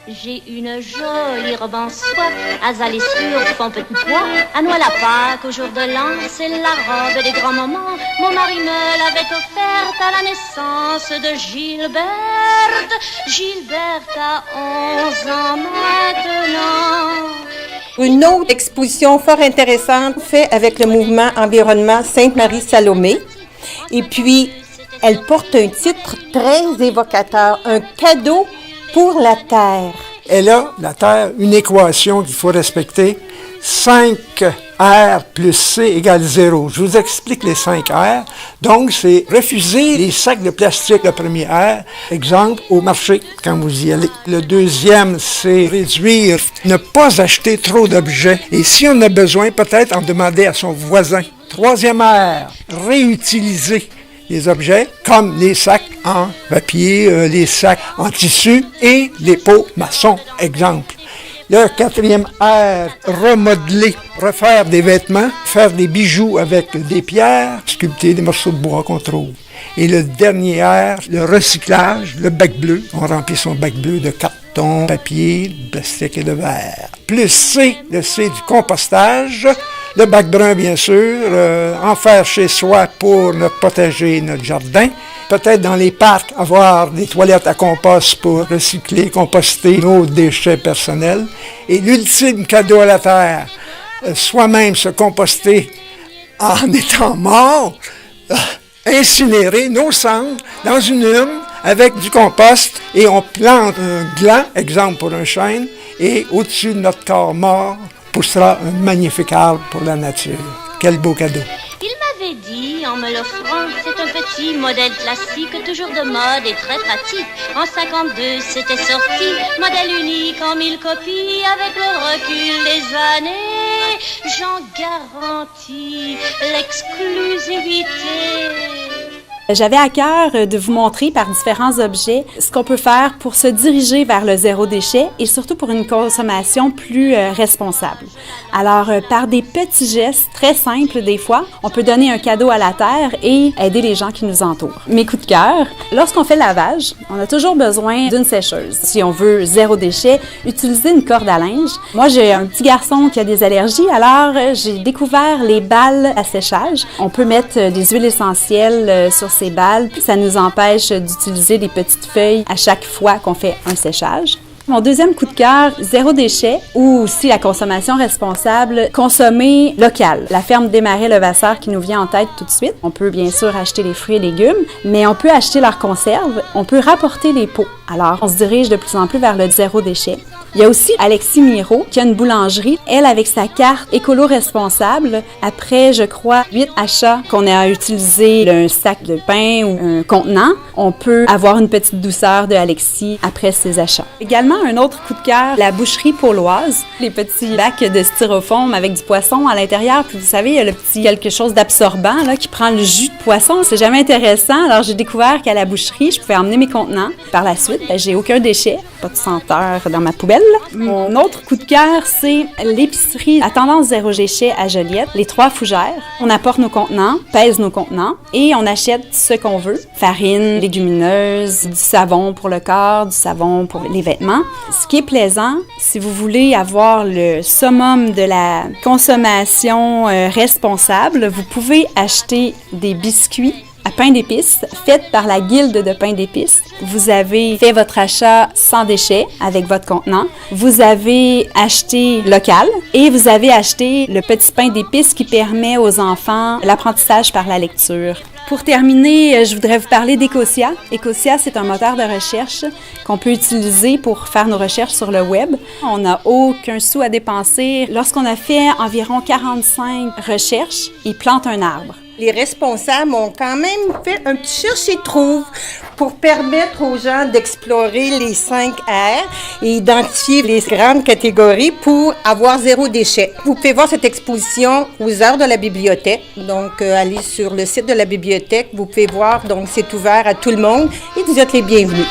J'ai une jolie robe en soie, azalée sur ton petit pois. À Noël à Pâques, au jour de l'an, c'est la robe des grands moments. Mon mari me l'avait offerte à la naissance de Gilberte. Gilberte a 11 ans maintenant. Une autre exposition fort intéressante faite avec le mouvement Environnement Sainte-Marie-Salomé. Et puis, elle porte un titre très évocateur, un cadeau pour la Terre. Elle a, la Terre, une équation qu'il faut respecter. 5R plus C égale 0. Je vous explique les 5 R. Donc, c'est refuser les sacs de plastique, le premier R. Exemple, au marché, quand vous y allez. Le deuxième, c'est réduire, ne pas acheter trop d'objets. Et si on a besoin, peut-être en demander à son voisin. Troisième R, réutiliser les objets, comme les sacs en papier, les sacs en tissu et les pots maçons, exemple. Le quatrième R, remodeler, refaire des vêtements, faire des bijoux avec des pierres, sculpter des morceaux de bois qu'on trouve. Et le dernier R, le recyclage, le bac bleu. On remplit son bac bleu de carton, papier, de plastique et de verre. Plus C, le C du compostage. Le bac brun, bien sûr, en faire chez soi pour notre potager, notre jardin. Peut-être dans les parcs, avoir des toilettes à compost pour recycler, composter nos déchets personnels. Et l'ultime cadeau à la Terre, soi-même se composter en étant mort, incinérer nos cendres dans une urne avec du compost et on plante un gland, exemple pour un chêne, et au-dessus de notre corps mort, poussera un magnifique arbre pour la nature. Quel beau cadeau! Il m'avait dit, en me l'offrant, c'est un petit modèle classique, toujours de mode et très pratique. En 52, c'était sorti, modèle unique en 1000 copies, avec le recul des années, j'en garantis l'exclusivité. J'avais à cœur de vous montrer par différents objets ce qu'on peut faire pour se diriger vers le zéro déchet et surtout pour une consommation plus responsable. Alors, par des petits gestes très simples des fois, on peut donner un cadeau à la Terre et aider les gens qui nous entourent. Mes coups de cœur, lorsqu'on fait le lavage, on a toujours besoin d'une sécheuse. Si on veut zéro déchet, utiliser une corde à linge. Moi, j'ai un petit garçon qui a des allergies, alors j'ai découvert les balles à séchage. On peut mettre des huiles essentielles sur ces balles, ça nous empêche d'utiliser des petites feuilles à chaque fois qu'on fait un séchage. Mon deuxième coup de cœur, zéro déchet ou aussi la consommation responsable, consommer local. La ferme Desmarais-Levasseur qui nous vient en tête tout de suite. On peut bien sûr acheter les fruits et légumes, mais on peut acheter leurs conserves, on peut rapporter les pots. Alors, on se dirige de plus en plus vers le zéro déchet. Il y a aussi Alexis Miro qui a une boulangerie. Elle, avec sa carte écolo-responsable, après, je crois, 8 achats qu'on a utilisé un sac de pain ou un contenant, on peut avoir une petite douceur de Alexis après ses achats. Également, un autre coup de cœur, la boucherie pauloise. Les petits bacs de styrofoam avec du poisson à l'intérieur. Puis vous savez, il y a le petit quelque chose d'absorbant là, qui prend le jus de poisson. C'est jamais intéressant. Alors, j'ai découvert qu'à la boucherie, je pouvais emmener mes contenants. Par la suite, j'ai aucun déchet, pas de senteur dans ma poubelle. Mon autre coup de cœur, c'est l'épicerie à tendance zéro déchet à Joliette, les 3 fougères. On apporte nos contenants, pèse nos contenants et on achète ce qu'on veut. Farine, légumineuses, du savon pour le corps, du savon pour les vêtements. Ce qui est plaisant, si vous voulez avoir le summum de la consommation responsable, vous pouvez acheter des biscuits à pain d'épices, faite par la Guilde de pain d'épices. Vous avez fait votre achat sans déchets avec votre contenant. Vous avez acheté local et vous avez acheté le petit pain d'épices qui permet aux enfants l'apprentissage par la lecture. Pour terminer, je voudrais vous parler d'Ecosia. Ecosia, c'est un moteur de recherche qu'on peut utiliser pour faire nos recherches sur le web. On n'a aucun sou à dépenser. Lorsqu'on a fait environ 45 recherches, ils plantent un arbre. Les responsables ont quand même fait un petit cherche-et-trouve pour permettre aux gens d'explorer les 5 R et identifier les grandes catégories pour avoir zéro déchet. Vous pouvez voir cette exposition aux heures de la bibliothèque. Donc, allez sur le site de la bibliothèque. Vous pouvez voir, donc c'est ouvert à tout le monde et vous êtes les bienvenus.